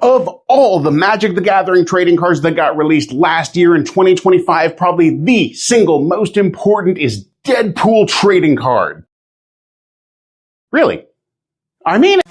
Of all the Magic the Gathering trading cards that got released last year in 2025, probably the single most important is Deadpool trading card. Really? I mean it.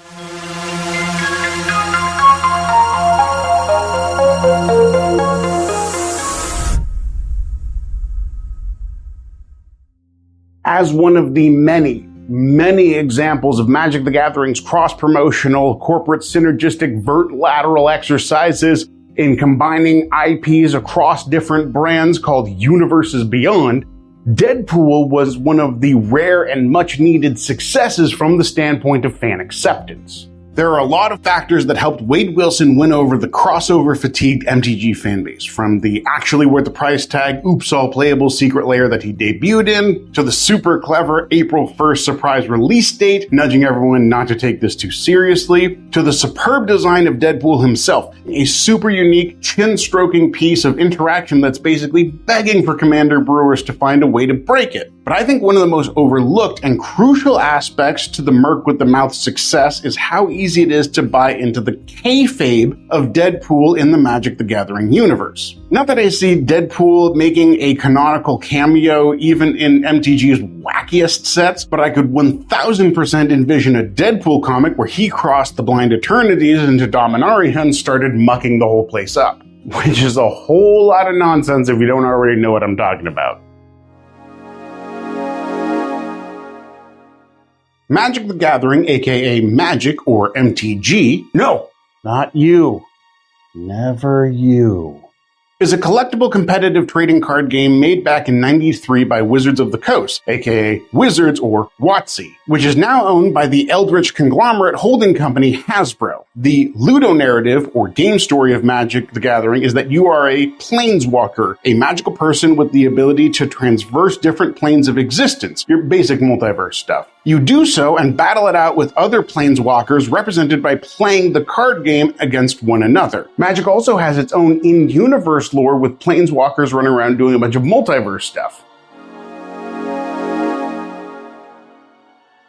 As one of the many examples of Magic the Gathering's cross-promotional, corporate synergistic vert-lateral exercises in combining IPs across different brands called Universes Beyond, Deadpool was one of the rare and much-needed successes from the standpoint of fan acceptance. There are a lot of factors that helped Wade Wilson win over the crossover-fatigued MTG fanbase, from the actually worth the price tag, oops, all playable secret layer that he debuted in, to the super clever April 1st surprise release date, nudging everyone not to take this too seriously, to the superb design of Deadpool himself, a super unique, chin-stroking piece of interaction that's basically begging for Commander brewers to find a way to break it. But I think one of the most overlooked and crucial aspects to the Merc with the Mouth success is how easy it is to buy into the kayfabe of Deadpool in the Magic the Gathering universe. Not that I see Deadpool making a canonical cameo even in MTG's wackiest sets, but I could 1000% envision a Deadpool comic where he crossed the Blind Eternities into Dominaria and started mucking the whole place up. Which is a whole lot of nonsense if you don't already know what I'm talking about. Magic the Gathering, aka Magic or MTG, no, not you, never you, is a collectible competitive trading card game made back in '93 by Wizards of the Coast, aka Wizards or WotC, which is now owned by the eldritch conglomerate holding company Hasbro. The ludonarrative, or game story of Magic the Gathering, is that you are a planeswalker, a magical person with the ability to traverse different planes of existence, your basic multiverse stuff. You do so and battle it out with other planeswalkers represented by playing the card game against one another. Magic also has its own in-universe lore with planeswalkers running around doing a bunch of multiverse stuff.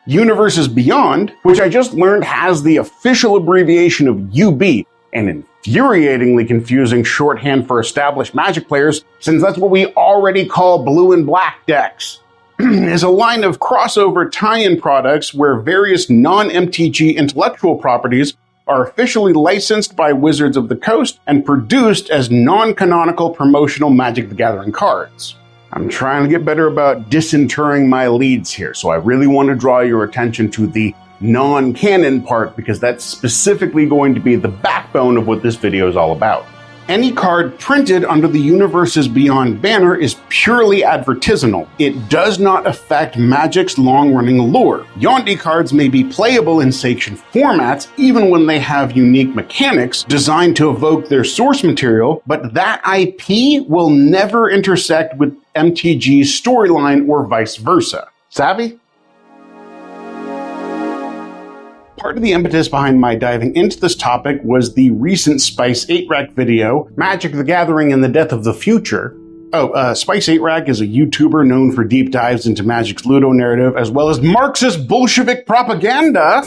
Universes Beyond, which I just learned has the official abbreviation of UB, an infuriatingly confusing shorthand for established Magic players, since that's what we already call blue and black decks, is a line of crossover tie-in products where various non-MTG intellectual properties are officially licensed by Wizards of the Coast and produced as non-canonical promotional Magic the Gathering cards. I'm trying to get better about disinterring my leads here, so I really want to draw your attention to the non-canon part because that's specifically going to be the backbone of what this video is all about. Any card printed under the Universes Beyond banner is purely advertisanal. It does not affect Magic's long-running lore. Yondies cards may be playable in sanctioned formats even when they have unique mechanics designed to evoke their source material, but that IP will never intersect with MTG's storyline or vice versa. Savvy? Part of the impetus behind my diving into this topic was the recent Spice 8-Rack video, Magic the Gathering and the Death of the Future. Spice 8-Rack is a YouTuber known for deep dives into Magic's Ludo narrative, as well as Marxist Bolshevik propaganda.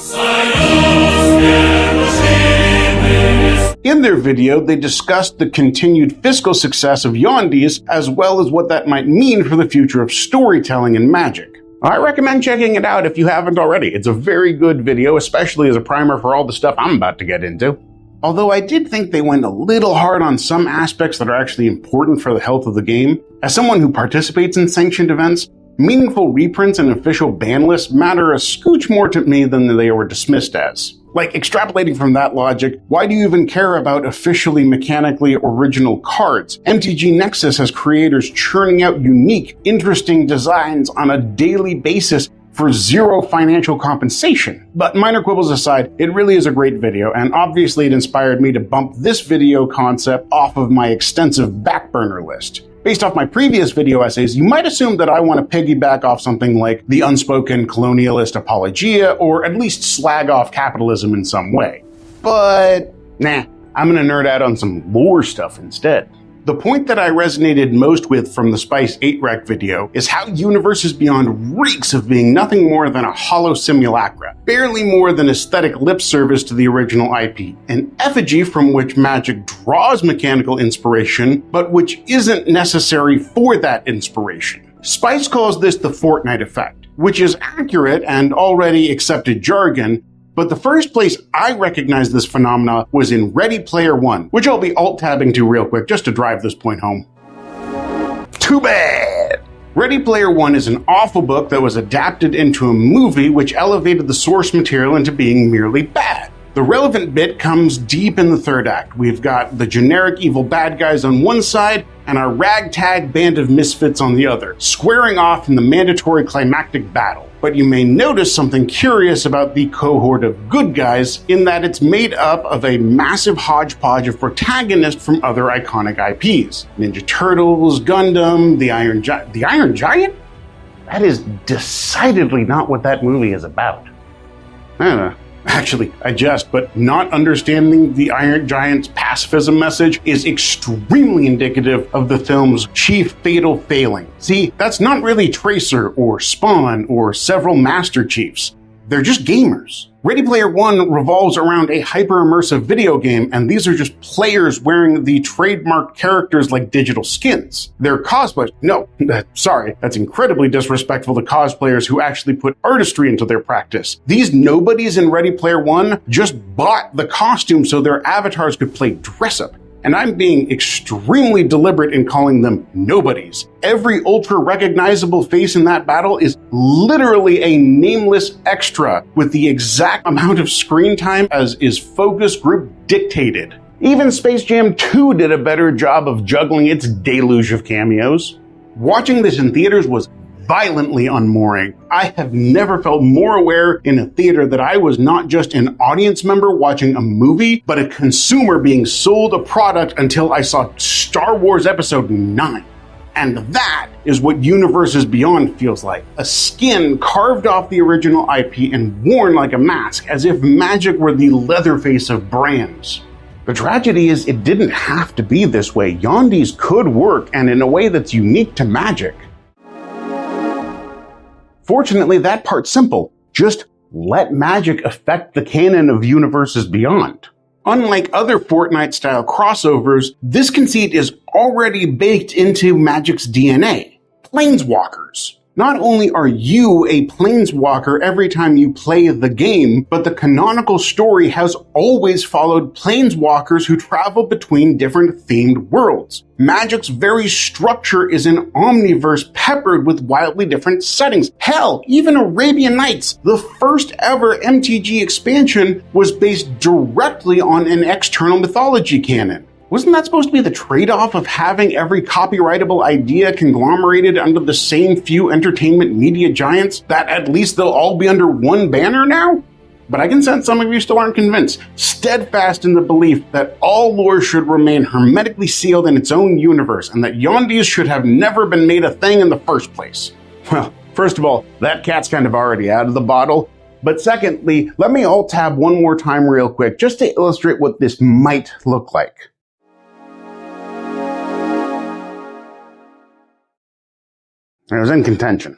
In their video, they discussed the continued fiscal success of Yondies, as well as what that might mean for the future of storytelling in Magic. I recommend checking it out if you haven't already. It's a very good video, especially as a primer for all the stuff I'm about to get into. Although I did think they went a little hard on some aspects that are actually important for the health of the game. As someone who participates in sanctioned events, meaningful reprints and official ban lists matter a scooch more to me than they were dismissed as. Like, extrapolating from that logic, why do you even care about officially mechanically original cards? MTG Nexus has creators churning out unique, interesting designs on a daily basis for zero financial compensation. But minor quibbles aside, it really is a great video, and obviously it inspired me to bump this video concept off of my extensive back burner list. Based off my previous video essays, you might assume that I want to piggyback off something like the unspoken colonialist apologia, or at least slag off capitalism in some way. But nah, I'm gonna nerd out on some lore stuff instead. The point that I resonated most with from the Spice 8 Rec video is how Universes Beyond reeks of being nothing more than a hollow simulacra, barely more than aesthetic lip service to the original IP, an effigy from which Magic draws mechanical inspiration, but which isn't necessary for that inspiration. Spice calls this the Fortnite effect, which is accurate and already accepted jargon, but the first place I recognized this phenomena was in Ready Player One, which I'll be alt-tabbing to real quick just to drive this point home. Too bad! Ready Player One is an awful book that was adapted into a movie which elevated the source material into being merely bad. The relevant bit comes deep in the third act. We've got the generic evil bad guys on one side and our ragtag band of misfits on the other, squaring off in the mandatory climactic battle. But you may notice something curious about the cohort of good guys in that it's made up of a massive hodgepodge of protagonists from other iconic IPs. Ninja Turtles, Gundam, the Iron Giant. The Iron Giant? That is decidedly not what that movie is about. I don't know. Actually, I jest, but not understanding the Iron Giant's pacifism message is extremely indicative of the film's chief fatal failing. See, that's not really Tracer or Spawn or several Master Chiefs. They're just gamers. Ready Player One revolves around a hyper-immersive video game, and these are just players wearing the trademark characters like digital skins. They're cosplayers. No, sorry, that's incredibly disrespectful to cosplayers who actually put artistry into their practice. These nobodies in Ready Player One just bought the costume so their avatars could play dress-up. And I'm being extremely deliberate in calling them nobodies. Every ultra-recognizable face in that battle is literally a nameless extra with the exact amount of screen time as is focus group dictated. Even Space Jam 2 did a better job of juggling its deluge of cameos. Watching this in theaters was violently unmooring. I have never felt more aware in a theater that I was not just an audience member watching a movie, but a consumer being sold a product until I saw Star Wars Episode 9. And that is what Universes Beyond feels like. A skin carved off the original IP and worn like a mask, as if Magic were the Leatherface of brands. The tragedy is it didn't have to be this way. Yondies could work, and in a way that's unique to Magic. Fortunately, that part's simple. Just let Magic affect the canon of Universes Beyond. Unlike other Fortnite-style crossovers, this conceit is already baked into Magic's DNA. Planeswalkers. Not only are you a Planeswalker every time you play the game, but the canonical story has always followed Planeswalkers who travel between different themed worlds. Magic's very structure is an omniverse peppered with wildly different settings. Hell, even Arabian Nights, the first ever MTG expansion, was based directly on an external mythology canon. Wasn't that supposed to be the trade-off of having every copyrightable idea conglomerated under the same few entertainment media giants, that at least they'll all be under one banner now? But I can sense some of you still aren't convinced, steadfast in the belief that all lore should remain hermetically sealed in its own universe, and that Yondies should have never been made a thing in the first place. Well, first of all, that cat's kind of already out of the bottle. But secondly, let me alt-tab one more time real quick, just to illustrate what this might look like. I was in contention.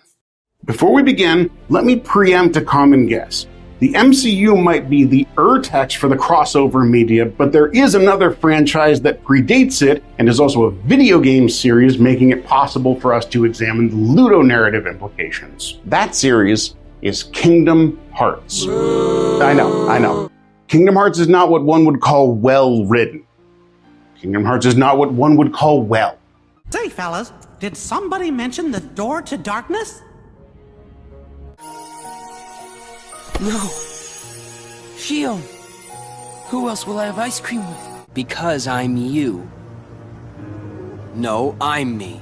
Before we begin, let me preempt a common guess. The MCU might be the urtext for the crossover media, but there is another franchise that predates it and is also a video game series, making it possible for us to examine the ludonarrative implications. That series is Kingdom Hearts. I know. Kingdom Hearts is not what one would call well-written. Kingdom Hearts is not what one would call well. Say, fellas, did somebody mention the door to darkness? No. Shion. Who else will I have ice cream with? Because I'm you. No, I'm me.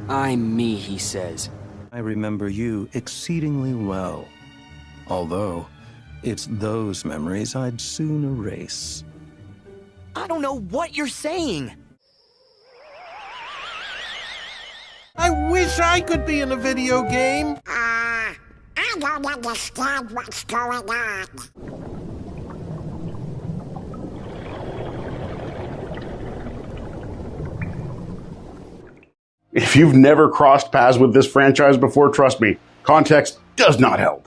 I'm me, he says. I remember you exceedingly well. Although, it's those memories I'd soon erase. I don't know what you're saying. I wish I could be in a video game. I don't understand what's going on. If you've never crossed paths with this franchise before, trust me, context does not help.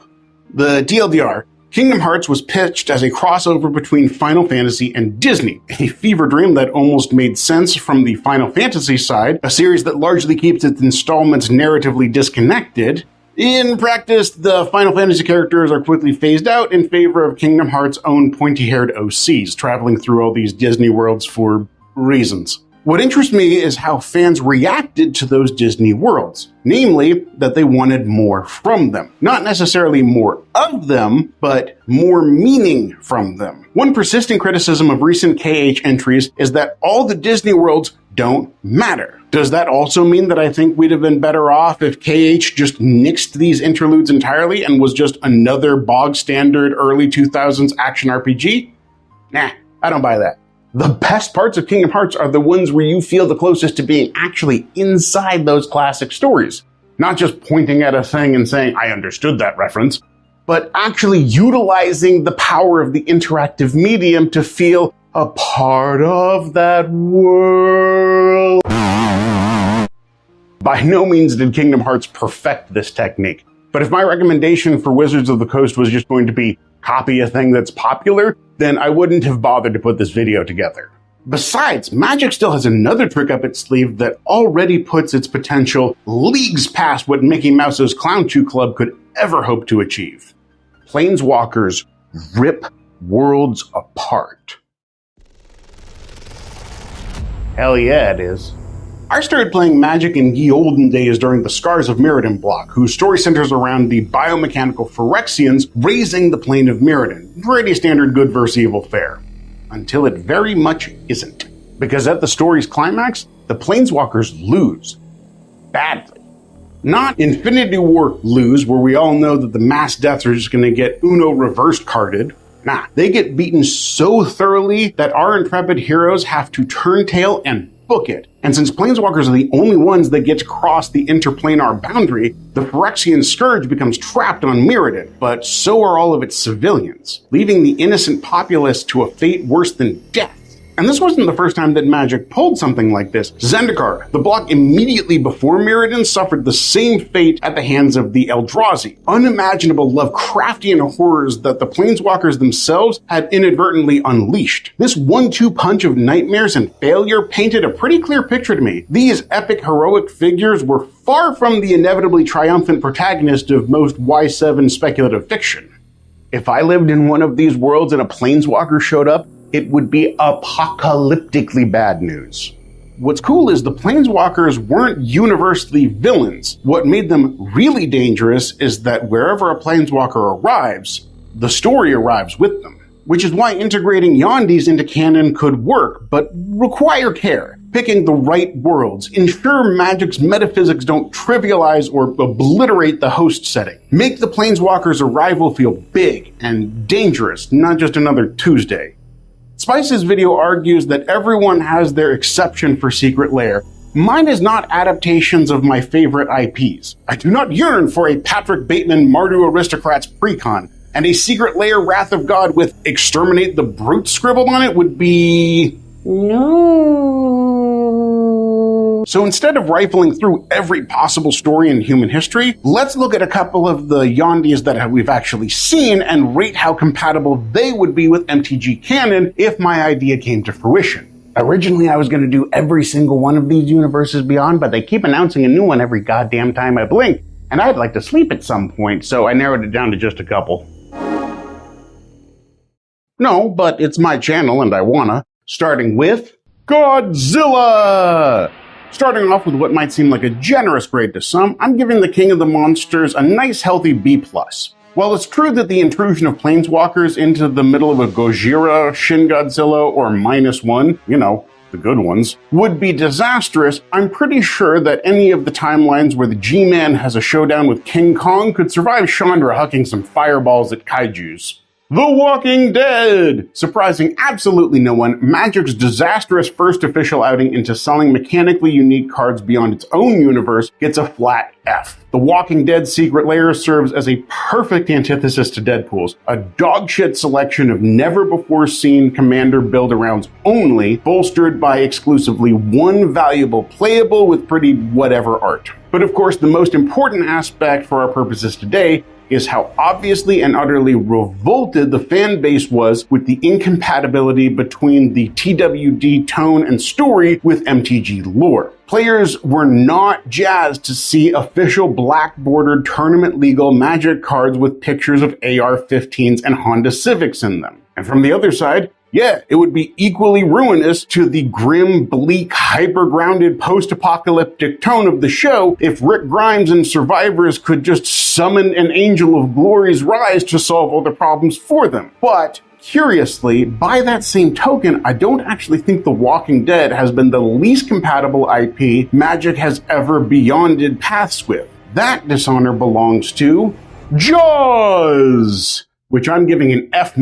The TLDR, Kingdom Hearts was pitched as a crossover between Final Fantasy and Disney, a fever dream that almost made sense from the Final Fantasy side, a series that largely keeps its installments narratively disconnected. In practice, the Final Fantasy characters are quickly phased out in favor of Kingdom Hearts' own pointy-haired OCs, traveling through all these Disney worlds for reasons. What interests me is how fans reacted to those Disney worlds, namely that they wanted more from them. Not necessarily more of them, but more meaning from them. One persistent criticism of recent KH entries is that all the Disney worlds don't matter. Does that also mean that I think we'd have been better off if KH just nixed these interludes entirely and was just another bog standard early 2000s action RPG? Nah, I don't buy that. The best parts of Kingdom Hearts are the ones where you feel the closest to being actually inside those classic stories. Not just pointing at a thing and saying, I understood that reference, but actually utilizing the power of the interactive medium to feel a part of that world. By no means did Kingdom Hearts perfect this technique, but if my recommendation for Wizards of the Coast was just going to be copy a thing that's popular, then I wouldn't have bothered to put this video together. Besides, Magic still has another trick up its sleeve that already puts its potential leagues past what Mickey Mouse's Clown Chew Club could ever hope to achieve. Planeswalkers rip worlds apart. Hell yeah, it is. I started playing Magic in ye olden days during the Scars of Mirrodin block, whose story centers around the biomechanical Phyrexians raising the plane of Mirrodin. Pretty standard good versus evil fare. Until it very much isn't. Because at the story's climax, the Planeswalkers lose. Badly. Not Infinity War lose, where we all know that the mass deaths are just going to get Uno reversed carded. Nah, they get beaten so thoroughly that our intrepid heroes have to turn tail and book it. And since Planeswalkers are the only ones that get to cross the interplanar boundary, the Phyrexian Scourge becomes trapped on Mirrodin, but so are all of its civilians, leaving the innocent populace to a fate worse than death. And this wasn't the first time that Magic pulled something like this. Zendikar, the block immediately before Mirrodin, suffered the same fate at the hands of the Eldrazi. Unimaginable Lovecraftian horrors that the Planeswalkers themselves had inadvertently unleashed. This 1-2 punch of nightmares and failure painted a pretty clear picture to me. These epic heroic figures were far from the inevitably triumphant protagonist of most Y7 speculative fiction. If I lived in one of these worlds and a Planeswalker showed up, it would be apocalyptically bad news. What's cool is the Planeswalkers weren't universally villains. What made them really dangerous is that wherever a Planeswalker arrives, the story arrives with them. Which is why integrating Yondies into canon could work, but require care. Picking the right worlds. Ensure Magic's metaphysics don't trivialize or obliterate the host setting. Make the Planeswalkers' arrival feel big and dangerous, not just another Tuesday. Spice's video argues that everyone has their exception for Secret Lair. Mine is not adaptations of my favorite IPs. I do not yearn for a Patrick Bateman Mardu Aristocrats precon, and a Secret Lair Wrath of God with Exterminate the Brute scribbled on it would be... no. So instead of rifling through every possible story in human history, let's look at a couple of the Yondies that we've actually seen and rate how compatible they would be with MTG canon if my idea came to fruition. Originally, I was going to do every single one of these universes beyond, but they keep announcing a new one every goddamn time I blink, and I'd like to sleep at some point, so I narrowed it down to just a couple. No, but it's my channel and I wanna. Starting with Godzilla! Starting off with what might seem like a generous grade to some, I'm giving the King of the Monsters a nice healthy B+. While it's true that the intrusion of Planeswalkers into the middle of a Gojira, Shin Godzilla, or -1, you know, the good ones, would be disastrous, I'm pretty sure that any of the timelines where the G-Man has a showdown with King Kong could survive Chandra hucking some fireballs at kaijus. The Walking Dead! Surprising absolutely no one, Magic's disastrous first official outing into selling mechanically unique cards beyond its own universe gets a flat F. The Walking Dead Secret Lair serves as a perfect antithesis to Deadpool's, a dogshit selection of never-before-seen commander build-arounds only, bolstered by exclusively one valuable playable with pretty whatever art. But of course, the most important aspect for our purposes today is how obviously and utterly revolted the fan base was with the incompatibility between the TWD tone and story with MTG lore. Players were not jazzed to see official black-bordered tournament-legal Magic cards with pictures of AR-15s and Honda Civics in them. And from the other side, yeah, it would be equally ruinous to the grim, bleak, hyper-grounded, post-apocalyptic tone of the show if Rick Grimes and survivors could just summon an Angel of Glory's Rise to solve all the problems for them. But curiously, by that same token, I don't actually think The Walking Dead has been the least compatible IP Magic has ever beyonded paths with. That dishonor belongs to Jaws, which I'm giving an F-.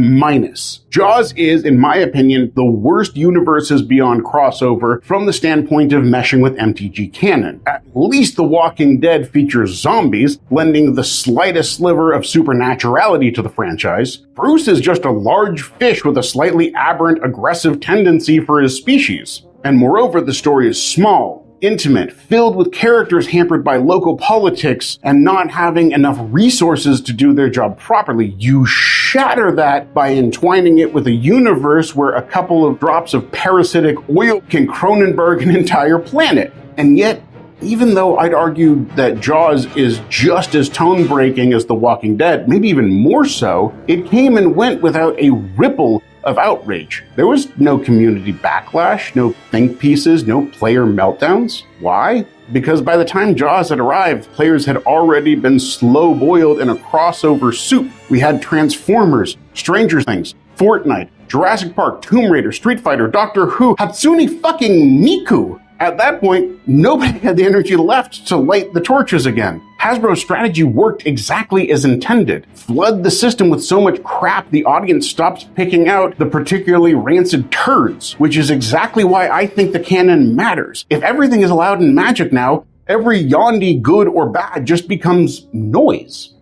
Jaws is, in my opinion, the worst universes beyond crossover from the standpoint of meshing with MTG canon. At least The Walking Dead features zombies, lending the slightest sliver of supernaturality to the franchise. Bruce is just a large fish with a slightly aberrant aggressive tendency for his species. And moreover, the story is small, intimate, filled with characters hampered by local politics and not having enough resources to do their job properly. You shatter that by entwining it with a universe where a couple of drops of parasitic oil can Cronenberg an entire planet. And yet, even though I'd argue that Jaws is just as tone-breaking as The Walking Dead, maybe even more so, it came and went without a ripple of outrage. There was no community backlash, no think pieces, no player meltdowns. Why? Because by the time Jaws had arrived, players had already been slow-boiled in a crossover soup. We had Transformers, Stranger Things, Fortnite, Jurassic Park, Tomb Raider, Street Fighter, Doctor Who, Hatsune fucking Miku. At that point, nobody had the energy left to light the torches again. Hasbro's strategy worked exactly as intended. Flood the system with so much crap the audience stops picking out the particularly rancid turds, which is exactly why I think the canon matters. If everything is allowed in Magic now, every Yondie, good or bad, just becomes noise.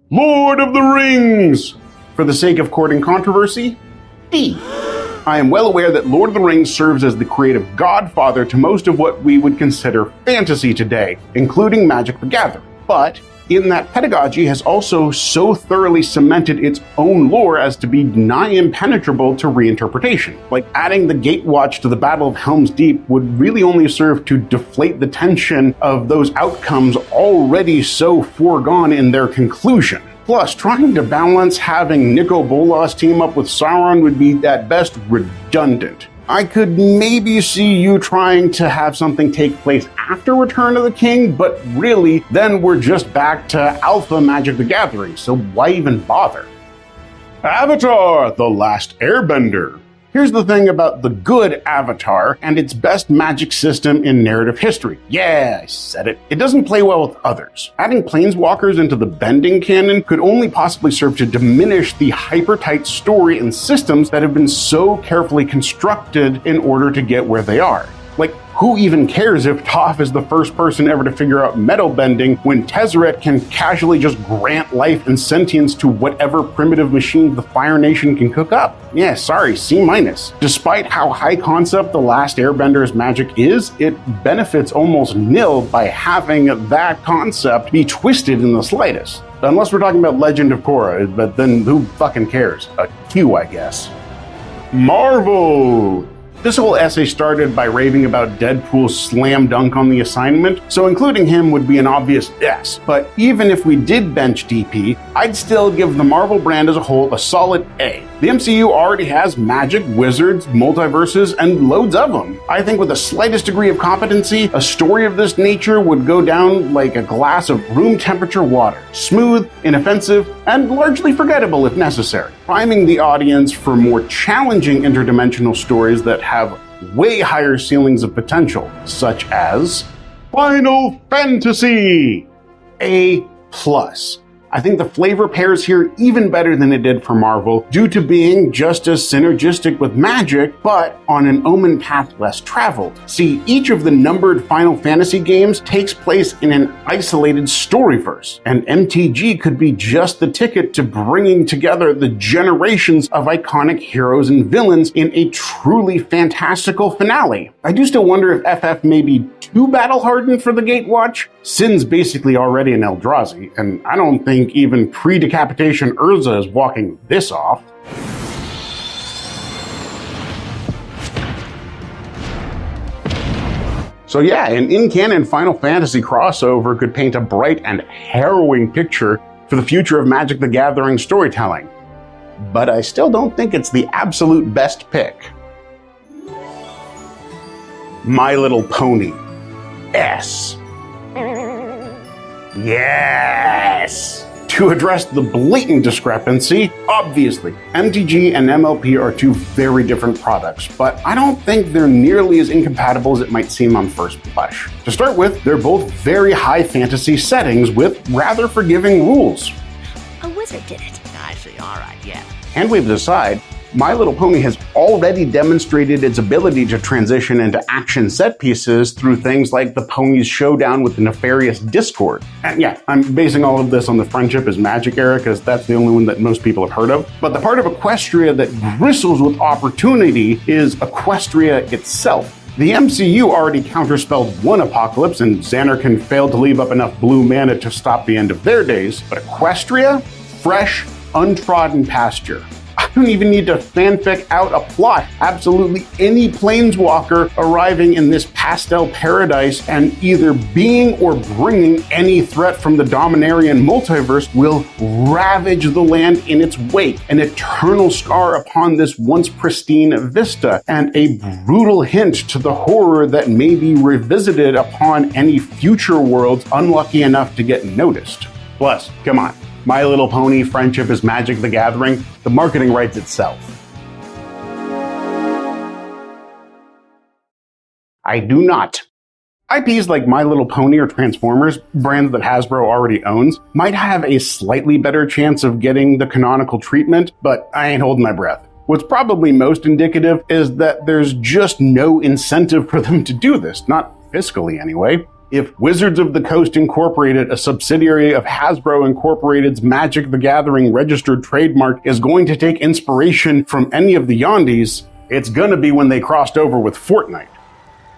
Lord of the Rings! For the sake of courting controversy, D. I am well aware that Lord of the Rings serves as the creative godfather to most of what we would consider fantasy today, including Magic the Gathering. But in that pedagogy has also so thoroughly cemented its own lore as to be nigh impenetrable to reinterpretation. Like adding the Gatewatch to the Battle of Helm's Deep would really only serve to deflate the tension of those outcomes already so foregone in their conclusion. Plus, trying to balance having Nico Bolas team up with Sauron would be at best redundant. I could maybe see you trying to have something take place after Return of the King, but really, then we're just back to Alpha Magic the Gathering, so why even bother? Avatar: The Last Airbender. Here's the thing about the good Avatar and its best Magic system in narrative history. Yeah, I said it. It doesn't play well with others. Adding planeswalkers into the bending canon could only possibly serve to diminish the hyper-tight story and systems that have been so carefully constructed in order to get where they are. Like, who even cares if Toph is the first person ever to figure out metal bending when Tezzeret can casually just grant life and sentience to whatever primitive machine the Fire Nation can cook up? Yeah, sorry, C-. Despite how high concept The Last Airbender's magic is, it benefits almost nil by having that concept be twisted in the slightest. Unless we're talking about Legend of Korra, but then who fucking cares? A Q, I guess. Marvel! This whole essay started by raving about Deadpool's slam dunk on the assignment, so including him would be an obvious yes. But even if we did bench DP, I'd still give the Marvel brand as a whole a solid A. The MCU already has magic, wizards, multiverses, and loads of them. I think with the slightest degree of competency, a story of this nature would go down like a glass of room temperature water. Smooth, inoffensive, and largely forgettable if necessary. Priming the audience for more challenging interdimensional stories that have way higher ceilings of potential, such as Final Fantasy! A+. I think the flavor pairs here even better than it did for Marvel, due to being just as synergistic with magic, but on an Omen path less traveled. See, each of the numbered Final Fantasy games takes place in an isolated storyverse, and MTG could be just the ticket to bringing together the generations of iconic heroes and villains in a truly fantastical finale. I do still wonder if FF may be too battle-hardened for the Gatewatch. Sin's basically already an Eldrazi, and I don't think even pre-decapitation Urza is walking this off. So yeah, an in-canon Final Fantasy crossover could paint a bright and harrowing picture for the future of Magic the Gathering storytelling. But I still don't think it's the absolute best pick. My Little Pony. S. Yes! To address the blatant discrepancy, obviously, MTG and MLP are two very different products, but I don't think they're nearly as incompatible as it might seem on first blush. To start with, they're both very high fantasy settings with rather forgiving rules. A wizard did it. I see, alright, yeah. Handwaves aside, My Little Pony has already demonstrated its ability to transition into action set pieces through things like the pony's showdown with the nefarious Discord. And yeah, I'm basing all of this on the Friendship is Magic era because that's the only one that most people have heard of. But the part of Equestria that bristles with opportunity is Equestria itself. The MCU already counterspelled one apocalypse, and Xanarkand failed to leave up enough blue mana to stop the end of their days. But Equestria? Fresh, untrodden pasture. I don't even need to fanfic out a plot. Absolutely any planeswalker arriving in this pastel paradise and either being or bringing any threat from the Dominarian multiverse will ravage the land in its wake, an eternal scar upon this once pristine vista, and a brutal hint to the horror that may be revisited upon any future worlds unlucky enough to get noticed. Plus, come on. My Little Pony, Friendship is Magic the Gathering, the marketing writes itself. I do not. IPs like My Little Pony or Transformers, brands that Hasbro already owns, might have a slightly better chance of getting the canonical treatment, but I ain't holding my breath. What's probably most indicative is that there's just no incentive for them to do this, not fiscally anyway. If Wizards of the Coast Incorporated, a subsidiary of Hasbro Incorporated's Magic the Gathering registered trademark, is going to take inspiration from any of the Yondies, it's gonna be when they crossed over with Fortnite.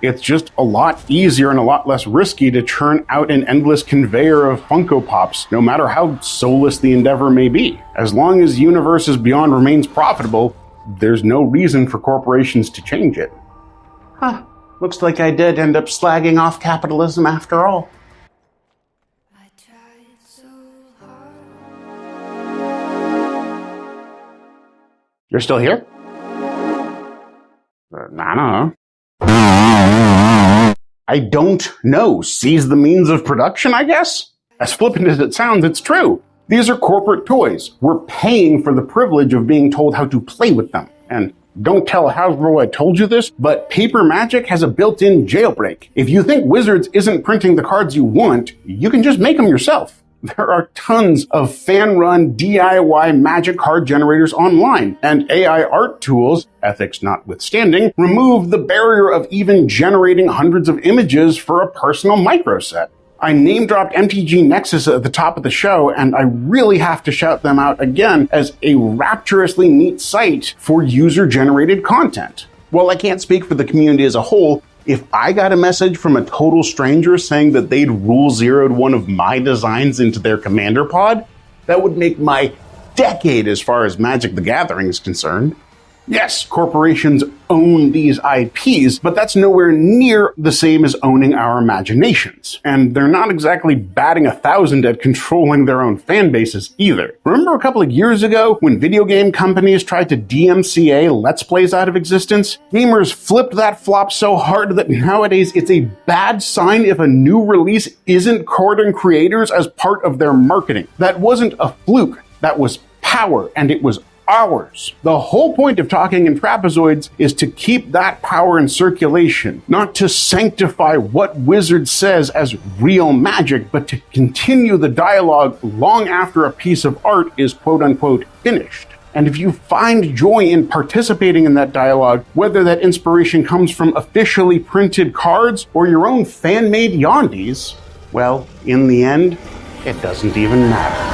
It's just a lot easier and a lot less risky to churn out an endless conveyor of Funko Pops, no matter how soulless the endeavor may be. As long as Universes Beyond remains profitable, there's no reason for corporations to change it. Huh. Looks like I did end up slagging off capitalism after all. I tried so hard. You're still here? I don't know. I don't know. Seize the means of production, I guess? As flippant as it sounds, it's true. These are corporate toys. We're paying for the privilege of being told how to play with them. And don't tell Hasbro I told you this, but Paper Magic has a built-in jailbreak. If you think Wizards isn't printing the cards you want, you can just make them yourself. There are tons of fan-run DIY Magic card generators online, and AI art tools, ethics notwithstanding, remove the barrier of even generating hundreds of images for a personal microset. I name-dropped MTG Nexus at the top of the show, and I really have to shout them out again as a rapturously neat site for user-generated content. While I can't speak for the community as a whole, if I got a message from a total stranger saying that they'd rule zeroed one of my designs into their commander pod, that would make my decade as far as Magic the Gathering is concerned. Yes, corporations own these IPs, but that's nowhere near the same as owning our imaginations. And they're not exactly batting 1,000 at controlling their own fan bases either. Remember a couple of years ago when video game companies tried to DMCA Let's Plays out of existence? Gamers flipped that flop so hard that nowadays it's a bad sign if a new release isn't courting creators as part of their marketing. That wasn't a fluke. That was power, and it was hours. The whole point of talking in trapezoids is to keep that power in circulation, not to sanctify what Wizard says as real magic, but to continue the dialogue long after a piece of art is quote-unquote finished. And if you find joy in participating in that dialogue, whether that inspiration comes from officially printed cards or your own fan-made Yondies, well, in the end, it doesn't even matter.